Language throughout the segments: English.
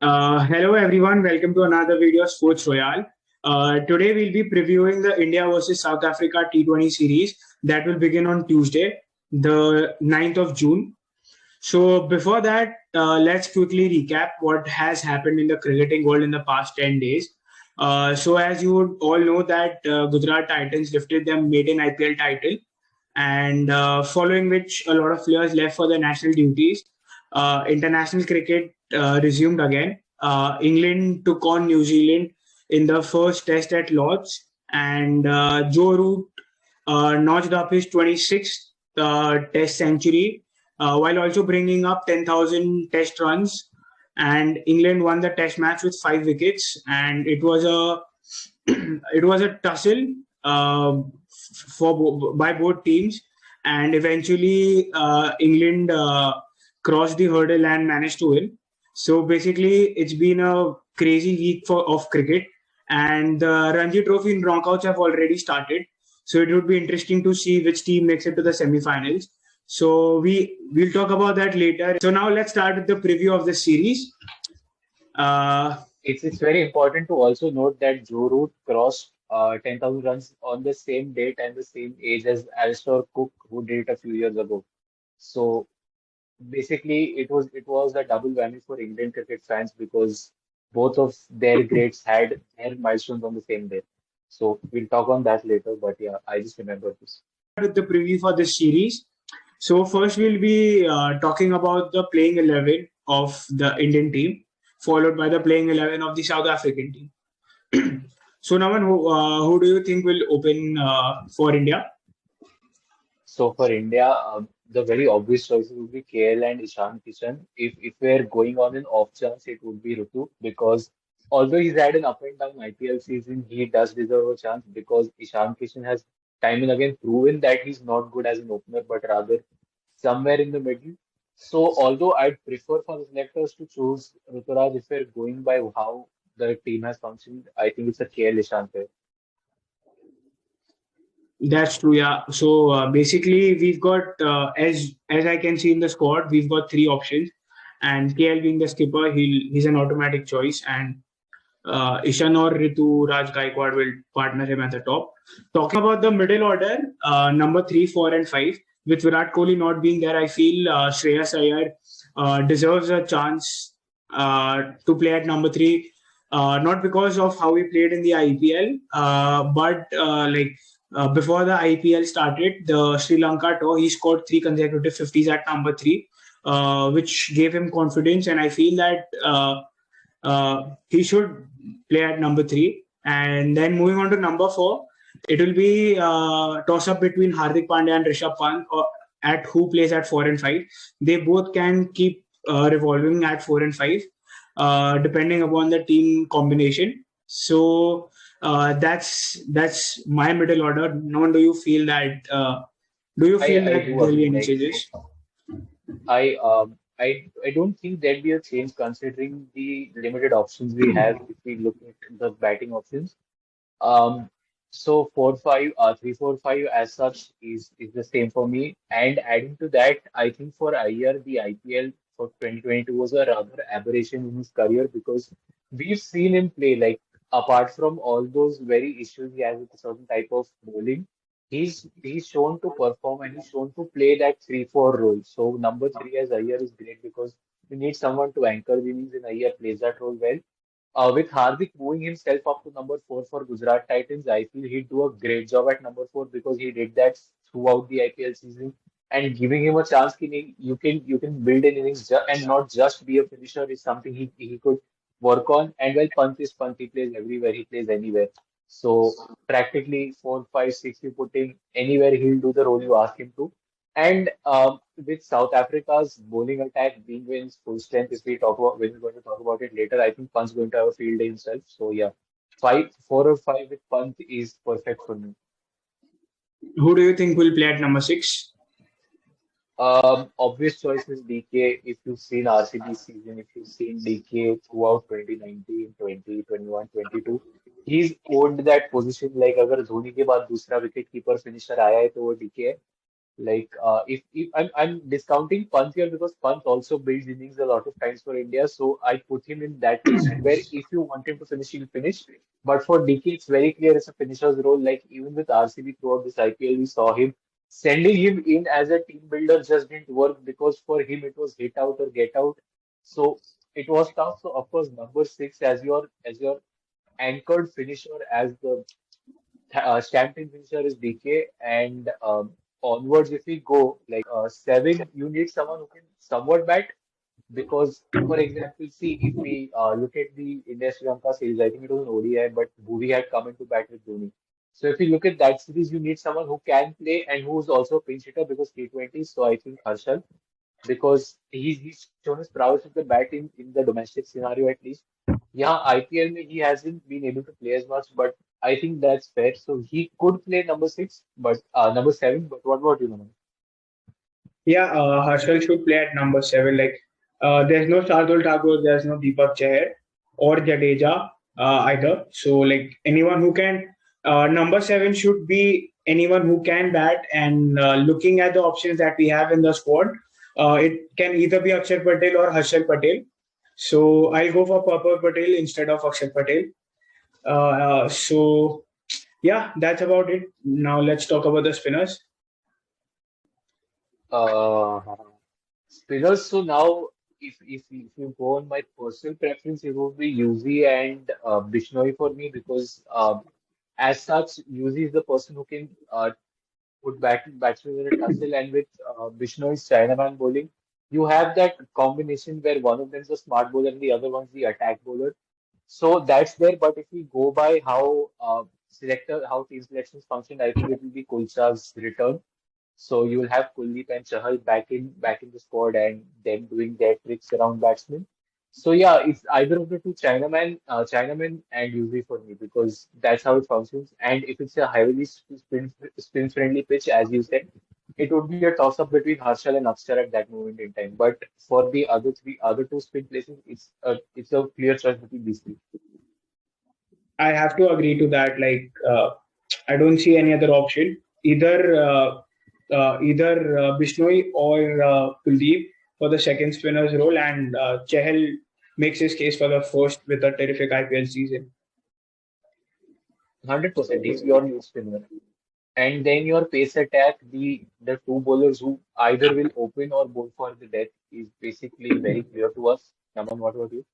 Hello everyone, welcome to another video of Sports Royale. Today we'll be previewing the India versus South Africa T20 series that will begin on Tuesday, the 9th of June. So before that, let's quickly recap what has happened in the cricketing world in the past 10 days. So as you would all know that Gujarat Titans lifted their maiden IPL title, and following which a lot of players left for their national duties. International cricket resumed again. England took on New Zealand in the first test at Lord's, and Joe Root notched up his 26th test century while also bringing up 10,000 test runs. And England won the test match with 5 wickets, and it was a it was a tussle by both teams, and eventually England crossed the hurdle and managed to win. So basically, it's been a crazy week of cricket, and the Ranji Trophy knockouts have already started. So it would be interesting to see which team makes it to the semi-finals. So we'll talk about that later. So now let's start with the preview of the series. Uh, It's very important to also note that Joe Root crossed 10,000 runs on the same date and the same age as Alistair Cook, who did it a few years ago. So basically, it was a double whammy for Indian cricket fans because both of their greats had their milestones on the same day. So we'll talk on that later, but yeah, I just remember this. with the preview for this series. So first we'll be talking about the playing 11 of the Indian team, followed by the playing 11 of the South African team. So Naman, who do you think will open for India? So for India, the very obvious choices would be KL and Ishan Kishan. If we're going on an off chance, it would be Rutu because although he's had an up and down IPL season, he does deserve a chance because Ishan Kishan has time and again proven that he's not good as an opener, but rather somewhere in the middle. So although I'd prefer for the selectors to choose Ruturaj if we're going by how the team has functioned, I think it's a KL Ishan pair. That's true, yeah. So basically, we've got as I can see in the squad, we've got three options, and KL being the skipper, he's an automatic choice, and Ishan or Ritu Raj Gaikwad will partner him at the top. Talking about the middle order, number 3, 4, and 5, with Virat Kohli not being there, I feel Shreyas Iyer deserves a chance to play at number 3. Not because of how he played in the IPL, but before the IPL started, the Sri Lanka tour, he scored 3 consecutive 50s at number 3, which gave him confidence. And I feel that he should play at number 3. And then moving on to number 4, it will be toss up between Hardik Pandya and Rishabh Pant at who plays at 4 and 5. They both can keep revolving at 4 and 5, depending upon the team combination. So that's my middle order. No, do you feel I that do there will be agree. any Like changes? I don't think there'd be a change considering the limited options we have if we look at the batting options. Um, so 4-5, 3-4-5 as such is the same for me. And adding to that, I think for Iyer, the IPL for 2022 was a rather aberration in his career because we've seen him play like apart from all those very issues he has with a certain type of bowling, he's shown to perform and he's shown to play that 3-4 role. So number three as Iyer is great because we need someone to anchor the innings and Iyer plays that role well. With Hardik moving himself up to number 4 for Gujarat Titans, I feel he'd do a great job at number 4 because he did that throughout the IPL season. And giving him a chance, you can build an innings and not just be a finisher is something he could work on. And well, Pant is Pant. He plays everywhere. He plays anywhere. So practically 4, 5, 6, you put him anywhere, he'll do the role you ask him to. And with South Africa's bowling attack being in its full strength, if we talk about when we're going to talk about it later, I think Pant's going to have a field day himself. So yeah, 4 or 5 with Pant is perfect for me. Who do you think will play at number 6? Obvious choice is DK. If you've seen RCB season, if you've seen DK throughout 2019, 20, 21, 22, he's owned that position. Like अगर धोनी के बाद दूसरा wicket keeper finisher आया है तो वो DK है. If I'm discounting Pant here because Pant also builds innings a lot of times for India, so I put him in that list where if you want him to finish, he'll finish. But for DK, it's very clear it's a finisher's role. Like even with RCB throughout this IPL, we saw him sending him in as a team builder just didn't work because for him it was hit out or get out. So it was tough. So of course, number six as your anchored finisher as the champion finisher is DK, and onwards, if we go seven, you need someone who can somewhat bat because, for example, see if we look at the India Sri Lanka series, I think it was an ODI, but Bhuvi had come into bat with Dhoni. So if you look at that series, you need someone who can play and who's also a pinch hitter because T20. So I think Harshal because he's shown his prowess with the bat in the domestic scenario at least. Yeah, IPL mein he hasn't been able to play as much, but I think that's fair. So he could play number six, but number seven. But what about you, Naman? Yeah, Harshal should play at number seven. Like, there's no Shardul Thakur, there's no Deepak Chahar or Jadeja either. So, like, anyone who can, number seven should be anyone who can bat. And looking at the options that we have in the squad, it can either be Akshar Patel or Harshal Patel. So, I'll go for Purple Patel instead of Akshar Patel. So, yeah, that's about it. Now, let's talk about the spinners. Uh, Spinners. So now, if you go on my personal preference, it would be Yuzi and Bishnoi for me because as such, Yuzi is the person who can put batsmen in a tussle, and with Bishnoi's Chinaman bowling, you have that combination where one of them is a smart bowler and the other one's the attack bowler. So that's there. But if we go by how team selections function, I think it will be Kulcha's return. So you will have Kuldeep and Chahal back in the squad and them doing their tricks around batsmen. So yeah, it's either of the two Chinaman and Yuzi for me because that's how it functions. And if it's a heavily spin friendly pitch, as you said, it would be a toss up between Harshal and Akshar at that moment in time. But for the other two spin places, it's a clear choice between these three. I have to agree to that. Like, I don't see any other option. Either Bishnoi or Kuldeep for the second spinner's role, and Chahal makes his case for the first with a terrific IPL season. 100%, he's your new spinner. And then your pace attack, the two bowlers who either will open or bowl for the death is basically very clear to us. Naman, what about you?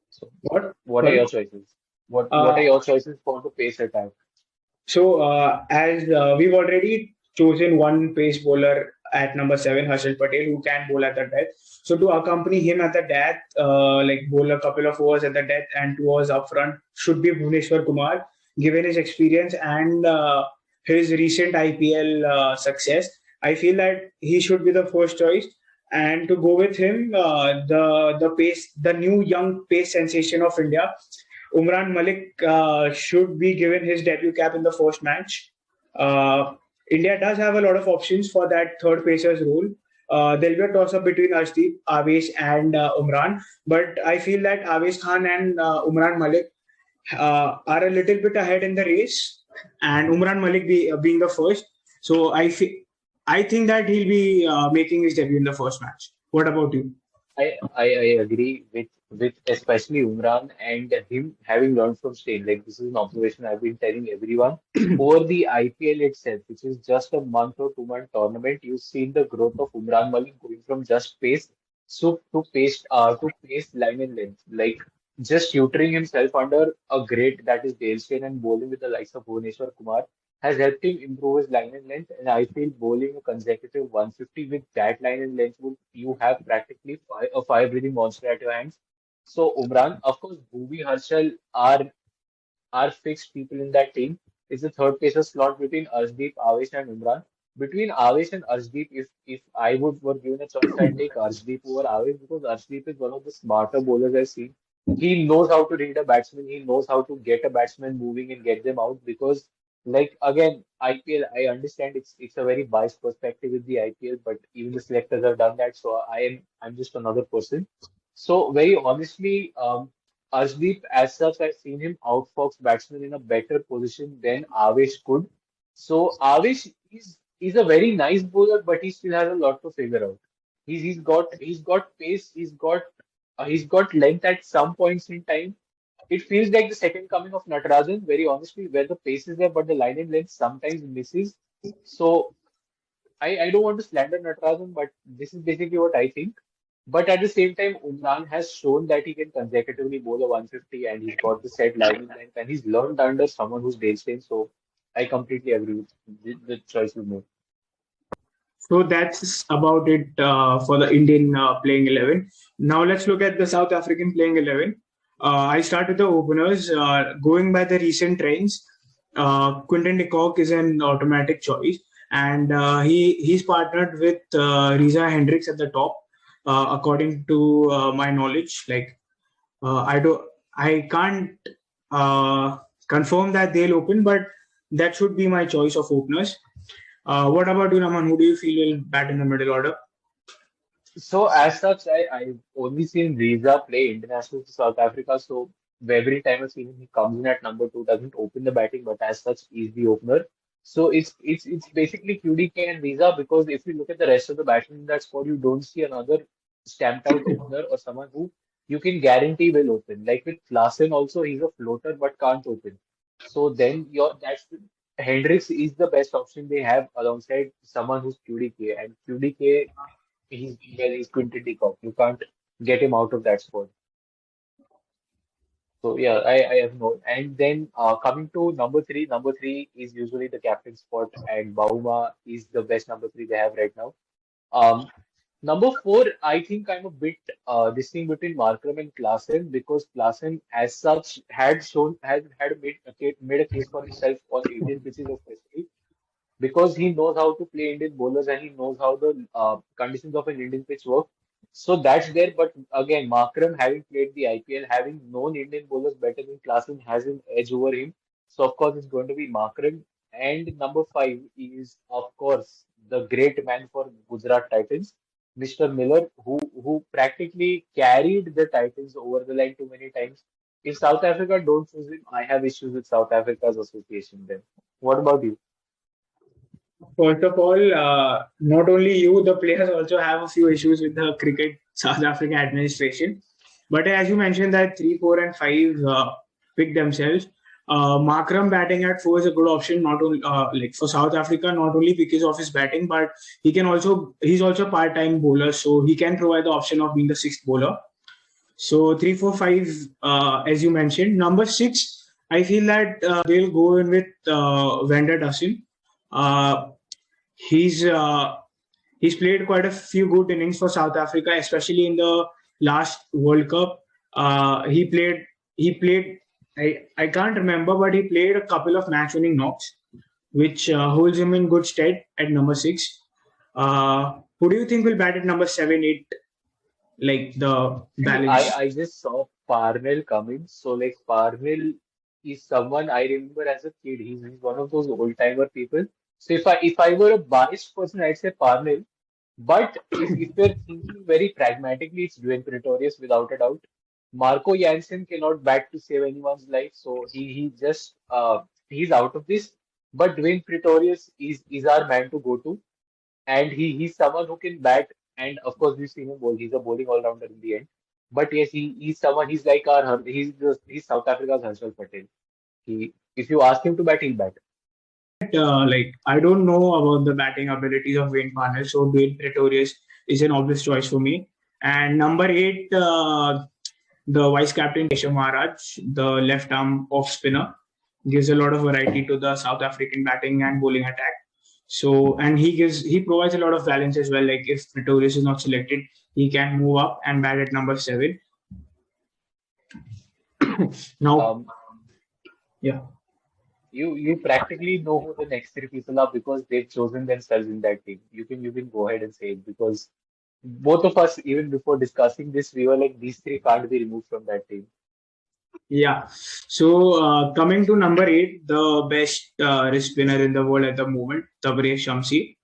So, What? what are Sorry. your choices? What are Uh, your choices for the pace attack? So, as we've already chosen one pace bowler at number seven, Harshal Patel, who can bowl at the death. So, to accompany him at the death, like bowl a couple of overs at the death and 2 overs up front, should be Bhuvneshwar Kumar, given his experience and his recent IPL success. I feel that he should be the first choice. And to go with him, the new young pace sensation of India, Umran Malik should be given his debut cap in the first match. Uh, India does have a lot of options for that third pacer's role. There'll be a toss up between Arshdeep, Avesh, and Umran, but I feel that Avesh Khan and Umran Malik are a little bit ahead in the race, and Umran Malik being the first. So I think that he'll be making his debut in the first match. What about you? I agree with especially Umran and him having learned from Stein. Like this is an observation I've been telling everyone. Over the IPL itself, which is just a month or 2 month tournament, you've seen the growth of Umran Malik going from just pace to pace line and length. Like just tutoring himself under a great that is Dale Steyn and bowling with the likes of Bhuvneshwar Kumar has helped him improve his line and length. And I feel bowling a consecutive 150 with that line and length would you have practically a fire breathing monster at your hands. So Umran, of course, Bhuvi Harshal are fixed people in that team. It's the third pacer slot between Arshdeep, Avesh, and Umran. Between Avesh and Arshdeep, if I were given a choice, I'd take Arshdeep over Avesh because Arshdeep is one of the smarter bowlers I've seen. He knows how to read a batsman. He knows how to get a batsman moving and get them out because, like again, IPL. I understand it's a very biased perspective with the IPL, but even the selectors have done that. So I'm just another person. So very honestly, Arshdeep, as such, I've seen him outfox batsmen in a better position than Avesh could. So Avesh He's a very nice bowler, but he still has a lot to figure out. He's got pace, he's got length at some points in time. It feels like the second coming of Natarajan, very honestly, where the pace is there, but the line and length sometimes misses. So I don't want to slander Natarajan, but this is basically what I think. But at the same time, Umran has shown that he can consecutively bowl a 150 and he's got the set line in length and he's learned under someone who's Dale Steyn. So I completely agree with the choice you made. So that's about it for the Indian playing 11. Now let's look at the South African playing 11. I start with the openers. Going by the recent trends, Quinton de Kock is an automatic choice, and he's partnered with Riza Hendricks at the top, according to my knowledge. Like I can't confirm that they'll open, but that should be my choice of openers. What about you, Raman? Who do you feel will bat in the middle order? So as such, I've only seen Riza play international to South Africa. So every time I've seen him, he comes in at number two, doesn't open the batting, but as such, he's the opener. So it's basically QDK and Riza because if you look at the rest of the batsmen in that squad, you don't see another stamped out opener or someone who you can guarantee will open. Like with Klaasen also, he's a floater but can't open. So then that's Hendricks is the best option they have alongside someone who's QDK and QDK he's Quinton de Kock. You can't get him out of that spot. So yeah, I have no. And then coming to number three is usually the captain spot, and Bauma is the best number three they have right now. Um, Number four, I think I'm a bit this thing between Markram and Klaasen because Klaasen, as such, had made a case for himself on Indian pitches especially because he knows how to play Indian bowlers and he knows how the conditions of an Indian pitch work. So that's there. But again, Markram having played the IPL, having known Indian bowlers better than Klaasen has an edge over him. So of course it's going to be Markram. And number five is of course the great man for Gujarat Titans, Mr. Miller, who practically carried the Titans over the line too many times. If South Africa don't choose him, I have issues with South Africa's association then. What about you? First of all, not only you, the players also have a few issues with the cricket South African administration. But as you mentioned, that 3, 4, and 5 pick themselves. Markram batting at 4 is a good option, not only like for South Africa, not only because of his batting, but he's also a part-time bowler, so he can provide the option of being the sixth bowler. So 3, 4, 5, as you mentioned. Number 6, I feel that they'll go in with Vander Dussen. He's he's played quite a few good innings for South Africa, especially in the last World Cup. He played. I can't remember, but he played a couple of match-winning knocks, which holds him in good stead at number 6. Who do you think will bat at number 7, 8, like the See, balance? I just saw Parnell coming. So like Parnell is someone I remember as a kid. He's one of those old timer people. So if I were a biased person, I'd say Parnell. But if we're thinking very pragmatically, it's Dwayne Pretorius without a doubt. Marco Jansen cannot bat to save anyone's life, so he's out of this. But Dwayne Pretorius is our man to go to, and he's someone who can bat. And of course, we've seen him bowl. He's a bowling all rounder in the end. But yes, he's someone. He's like he's South Africa's Harshal Patel. If you ask him to bat, he'll bat. Like I don't know about the batting abilities of Wayne Parnell, so Dwayne Pretorius is an obvious choice for me. And number 8, the vice captain Keshav Maharaj, the left arm off spinner, gives a lot of variety to the South African batting and bowling attack. So and he provides a lot of balance as well. Like if Pretorius is not selected, he can move up and bat at number 7. Now, Um, yeah. you practically know who the next three people are because they've chosen themselves in that team. You can go ahead and say it because both of us, even before discussing this, we were like, these three can't be removed from that team. Yeah. So coming to number 8, the best wrist spinner in the world at the moment, Tabraiz Shamsi.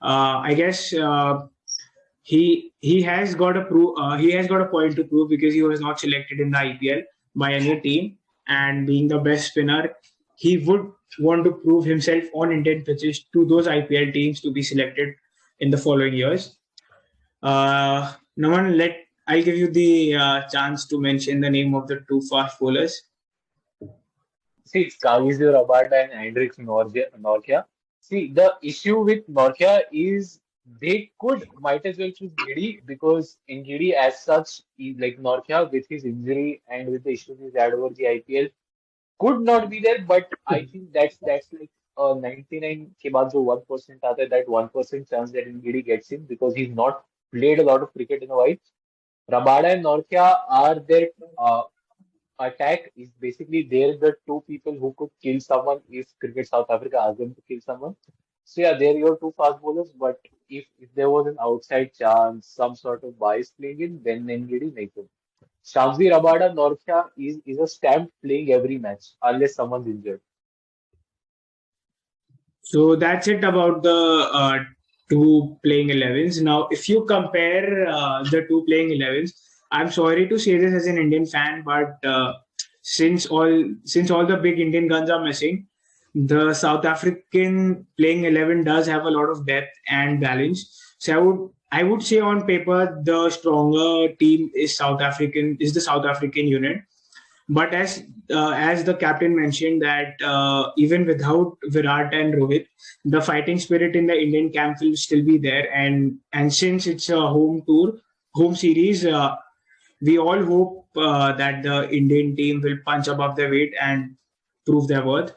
I guess he has got he has got a point to prove because he was not selected in the IPL by any team, and being the best spinner, he would want to prove himself on Indian pitches to those IPL teams to be selected in the following years. Naman, I'll give you the chance to mention the name of the two fast bowlers. See, it's Kagiso Rabada and Hendricks Norkia. See, the issue with Norkia is they might as well choose Giddy because in Giddy, as such, like Norkia with his injury and with the issues he's had over the IPL, could not be there. But I think that's like 99 के बाद जो 1% आता है, that 1% chance that Giddy gets in because he's not played a lot of cricket in a while. Rabada and Norkia are their attack is basically they're the two people who could kill someone if Cricket South Africa asked them to kill someone. So yeah, they're your two fast bowlers. But if there was an outside chance, some sort of bias playing in, then Ngidi make them. Shamsi Rabada Norkia is a stamp playing every match unless someone's injured. So that's it about the two playing 11s. Now, if you compare the two playing 11s, I'm sorry to say this as an Indian fan, but since all the big Indian guns are missing, the South African playing 11 does have a lot of depth and balance. So I would say on paper the stronger team is the South African unit. But as the captain mentioned that even without Virat and Rohit, the fighting spirit in the Indian camp will still be there. And since it's a home series, we all hope that the Indian team will punch above their weight and prove their worth.